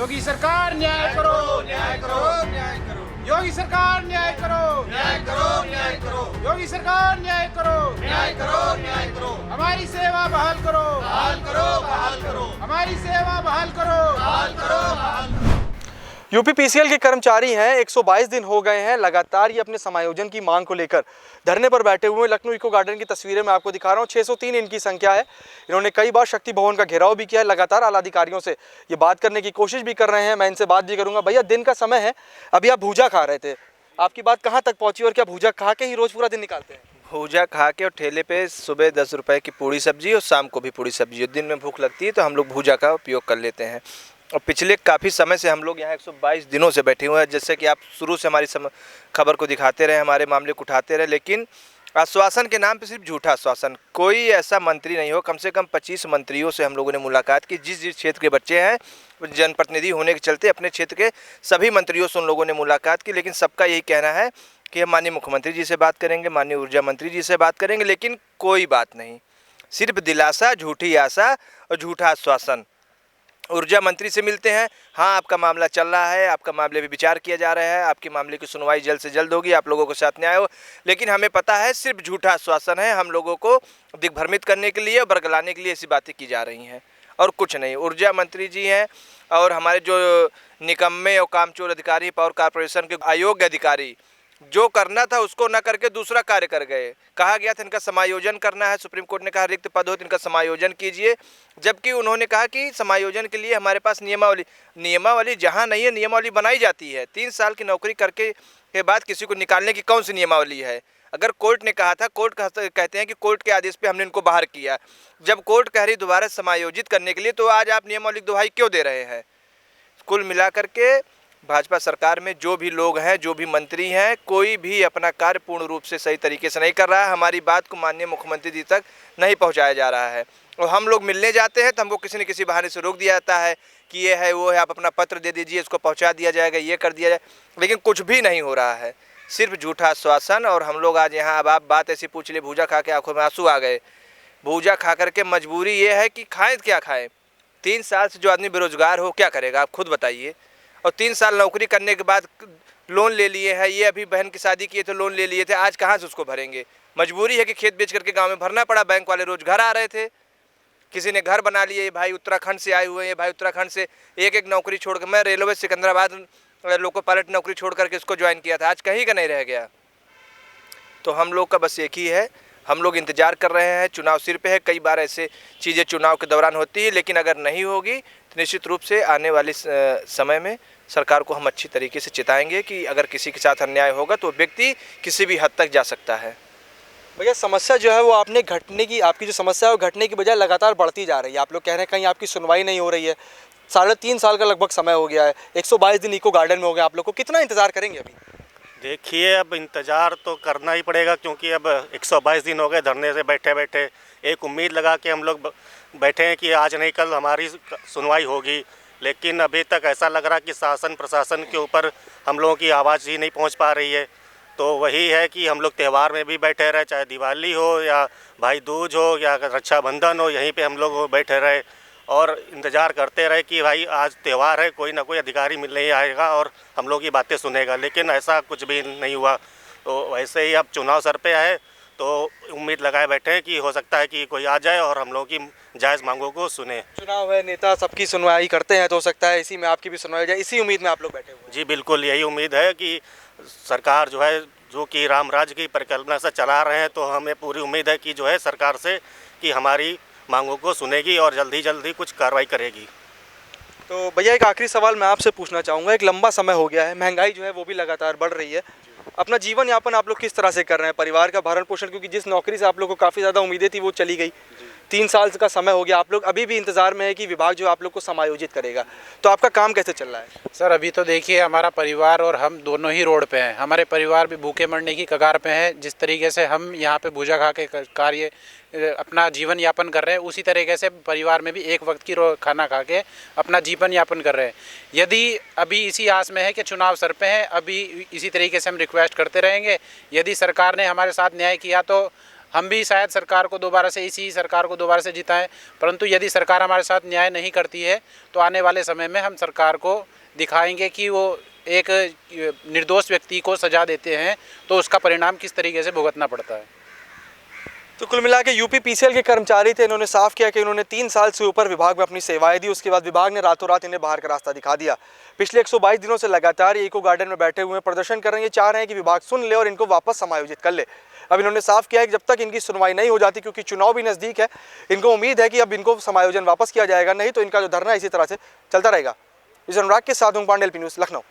योगी सरकार न्याय करो, न्याय करो, न्याय करो। योगी सरकार न्याय करो, न्याय करो, न्याय करो। योगी सरकार न्याय करो, न्याय करो, न्याय करो। हमारी सेवा बहाल करो, बहाल करो, बहाल करो। हमारी सेवा बहाल करो, बहाल करो, बहाल करो। यूपीपीसीएल के कर्मचारी हैं, 122 दिन हो गए हैं लगातार ये अपने समायोजन की मांग को लेकर धरने पर बैठे हुए। लखनऊ इको गार्डन की तस्वीरें मैं आपको दिखा रहा हूँ। 603 इनकी संख्या है। इन्होंने कई बार शक्ति भवन का घेराव भी किया है। लगातार आला अधिकारियों से ये बात करने की कोशिश भी कर रहे हैं। मैं इनसे बात भी करूंगा। भैया, दिन का समय है, अभी आप भूजा खा रहे थे, आपकी बात कहाँ तक पहुँची और क्या भूजा खा के ही रोज पूरा दिन निकालते हैं? भूजा खा के और ठेले पे सुबह 10 रुपए की पूड़ी सब्जी और शाम को भी पूड़ी सब्जी। दिन में भूख लगती है तो हम लोग भूजा का उपयोग कर लेते हैं। और पिछले काफ़ी समय से हम लोग यहाँ 122 दिनों से बैठे हुए हैं। जैसे कि आप शुरू से हमारी खबर को दिखाते रहे, हमारे मामले को उठाते रहे, लेकिन आश्वासन के नाम पे सिर्फ झूठा आश्वासन। कोई ऐसा मंत्री नहीं हो, कम से कम 25 मंत्रियों से हम लोगों ने मुलाकात की। जिस जिस क्षेत्र के बच्चे हैं, जनप्रतिनिधि होने के चलते अपने क्षेत्र के सभी मंत्रियों से उन लोगों ने मुलाकात की, लेकिन सबका यही कहना है कि हम माननीय मुख्यमंत्री जी से बात करेंगे, माननीय ऊर्जा मंत्री जी से बात करेंगे, लेकिन कोई बात नहीं। सिर्फ दिलासा, झूठी आशा और झूठा आश्वासन। ऊर्जा मंत्री से मिलते हैं, हाँ आपका मामला चल रहा है, आपका मामले पे विचार किया जा रहा है, आपके मामले की सुनवाई जल्द से जल्द होगी, आप लोगों के साथ न्याय हो। लेकिन हमें पता है सिर्फ झूठा आश्वासन है, हम लोगों को दिग्भ्रमित करने के लिए और बरगलाने के लिए ऐसी बातें की जा रही हैं और कुछ नहीं। ऊर्जा मंत्री जी हैं और हमारे जो निकम्मे और कामचोर अधिकारी, पावर कॉरपोरेशन के अयोग्य अधिकारी, जो करना था उसको न करके दूसरा कार्य कर गए। कहा गया था इनका समायोजन करना है, सुप्रीम कोर्ट ने कहा रिक्त पद हो तो इनका समायोजन कीजिए, जबकि उन्होंने कहा कि समायोजन के लिए हमारे पास नियमावली जहां नहीं है, नियमावली बनाई जाती है। 3 साल की नौकरी करके के बाद किसी को निकालने की कौन सी नियमावली है? अगर कोर्ट ने कहा था, कोर्ट कहते हैं कि कोर्ट के आदेश पर हमने इनको बाहर किया। जब कोर्ट कह रही दोबारा समायोजित करने के लिए, तो आज आप नियमावली दोहाई क्यों दे रहे हैं? कुल मिलाकर के भाजपा सरकार में जो भी लोग हैं, जो भी मंत्री हैं, कोई भी अपना कार्य पूर्ण रूप से सही तरीके से नहीं कर रहा है। हमारी बात को माननीय मुख्यमंत्री जी तक नहीं पहुंचाया जा रहा है और हम लोग मिलने जाते हैं तो हमको किसी न किसी बहाने से रोक दिया जाता है कि ये है वो है, आप अपना पत्र दे दीजिए, इसको पहुंचा दिया जाएगा, ये कर दिया जाए, लेकिन कुछ भी नहीं हो रहा है, सिर्फ झूठा आश्वासन। और हम लोग आज यहाँ, अब आप बात ऐसी पूछ ले, भूजा खा के आंखों में आंसू आ गए। भूजा खा करके मजबूरी ये है कि खाएं क्या खाएं। 3 साल से जो आदमी बेरोजगार हो क्या करेगा, आप खुद बताइए। और 3 साल नौकरी करने के बाद लोन ले लिए हैं, ये अभी बहन की शादी किए तो लोन ले लिए थे, आज कहाँ से उसको भरेंगे? मजबूरी है कि खेत बेच करके गांव में भरना पड़ा। बैंक वाले रोज घर आ रहे थे, किसी ने घर बना लिए। ये भाई उत्तराखंड से आए हुए हैं, भाई उत्तराखंड से एक नौकरी छोड़ कर, मैं रेलवे सिकंदराबाद लोको पायलट नौकरी छोड़ करके इसको ज्वाइन किया था, आज कहीं का नहीं रह गया। तो हम लोग का बस एक ही है, हम लोग इंतज़ार कर रहे हैं। चुनाव सिर पे है, कई बार ऐसे चीज़ें चुनाव के दौरान होती है, लेकिन अगर नहीं होगी तो निश्चित रूप से आने वाले समय में सरकार को हम अच्छी तरीके से चिताएंगे कि अगर किसी के साथ अन्याय होगा तो व्यक्ति किसी भी हद तक जा सकता है। भैया, समस्या जो है वो आपने घटने की, आपकी जो समस्या है वो घटने की बजाय लगातार बढ़ती जा रही है। आप लोग कह रहे हैं कहीं आपकी सुनवाई नहीं हो रही है। 3.5 साल का लगभग समय हो गया है, 122 दिन इको गार्डन में हो गया। आप लोग को कितना इंतजार करेंगे अभी? देखिए, अब इंतज़ार तो करना ही पड़ेगा, क्योंकि अब 122 दिन हो गए धरने से बैठे बैठे। एक उम्मीद लगा के हम लोग बैठे हैं कि आज नहीं कल हमारी सुनवाई होगी, लेकिन अभी तक ऐसा लग रहा कि शासन प्रशासन के ऊपर हम लोगों की आवाज़ ही नहीं पहुंच पा रही है। तो वही है कि हम लोग त्यौहार में भी बैठे रहे, चाहे दिवाली हो या भाई दूज हो या रक्षाबंधन हो, यहीं पे हम लोग बैठे रहे और इंतज़ार करते रहे कि भाई आज त्यौहार है, कोई ना कोई अधिकारी मिलने ही आएगा और हम लोग की बातें सुनेगा, लेकिन ऐसा कुछ भी नहीं हुआ। तो वैसे ही अब चुनाव सर पे है तो उम्मीद लगाए बैठे हैं कि हो सकता है कि कोई आ जाए और हम लोगों की जायज़ मांगों को सुने। चुनाव है, नेता सबकी सुनवाई करते हैं, तो हो सकता है इसी में आपकी भी सुनवाई जाए, इसी उम्मीद में आप लोग बैठे हुए हैं। जी बिल्कुल, यही उम्मीद है कि सरकार जो है, जो कि राम राज्य की परिकल्पना से चला रहे हैं, तो हमें पूरी उम्मीद है कि जो है सरकार से कि हमारी मांगों को सुनेगी और जल्दी कुछ कार्रवाई करेगी। तो भैया, एक आखिरी सवाल मैं आपसे पूछना चाहूँगा। एक लंबा समय हो गया है, महंगाई जो है वो भी लगातार बढ़ रही है, अपना जीवन यापन आप लोग किस तरह से कर रहे हैं? परिवार का भरण पोषण, क्योंकि जिस नौकरी से आप लोग को काफ़ी ज़्यादा उम्मीदें थी वो चली गई। 3 साल का समय हो गया, आप लोग अभी भी इंतजार में है कि विभाग जो आप लोग को समायोजित करेगा, तो आपका काम कैसे चल रहा है? सर, अभी तो देखिए, हमारा परिवार और हम दोनों ही रोड पे हैं। हमारे परिवार भी भूखे मरने की कगार पे है। जिस तरीके से हम यहाँ पे भूजा खा के कार्य अपना जीवन यापन कर रहे हैं, उसी तरीके से परिवार में भी एक वक्त की खाना खा के अपना जीवन यापन कर रहे हैं। यदि अभी इसी आस में है कि चुनाव सर पे है, अभी इसी तरीके से हम रिक्वेस्ट करते रहेंगे। यदि सरकार ने हमारे साथ न्याय किया तो हम भी शायद सरकार को दोबारा से इसी सरकार को दोबारा से जिताएं, परंतु यदि सरकार हमारे साथ न्याय नहीं करती है तो आने वाले समय में हम सरकार को दिखाएंगे कि वो एक निर्दोष व्यक्ति को सज़ा देते हैं तो उसका परिणाम किस तरीके से भुगतना पड़ता है। तो कुल मिला के यूपी पीसीएल के कर्मचारी थे, इन्होंने साफ किया कि इन्होंने 3 साल से ऊपर विभाग में अपनी सेवाएं दी, उसके बाद विभाग ने रातों रात इन्हें बाहर का रास्ता दिखा दिया। पिछले 122 दिनों से लगातार ये इको गार्डन में बैठे हुए प्रदर्शन कर रहे हैं, ये चाह रहे हैं कि विभाग सुन ले और इनको वापस समायोजित कर ले। अब इन्होंने साफ किया है कि जब तक इनकी सुनवाई नहीं हो जाती, क्योंकि चुनाव भी नज़दीक है, इनको उम्मीद है कि अब इनको समायोजन वापस किया जाएगा, नहीं तो इनका जो धरना इसी तरह से चलता रहेगा। इस अनुराग के साथ हूं पांडे, LP न्यूज़, लखनऊ।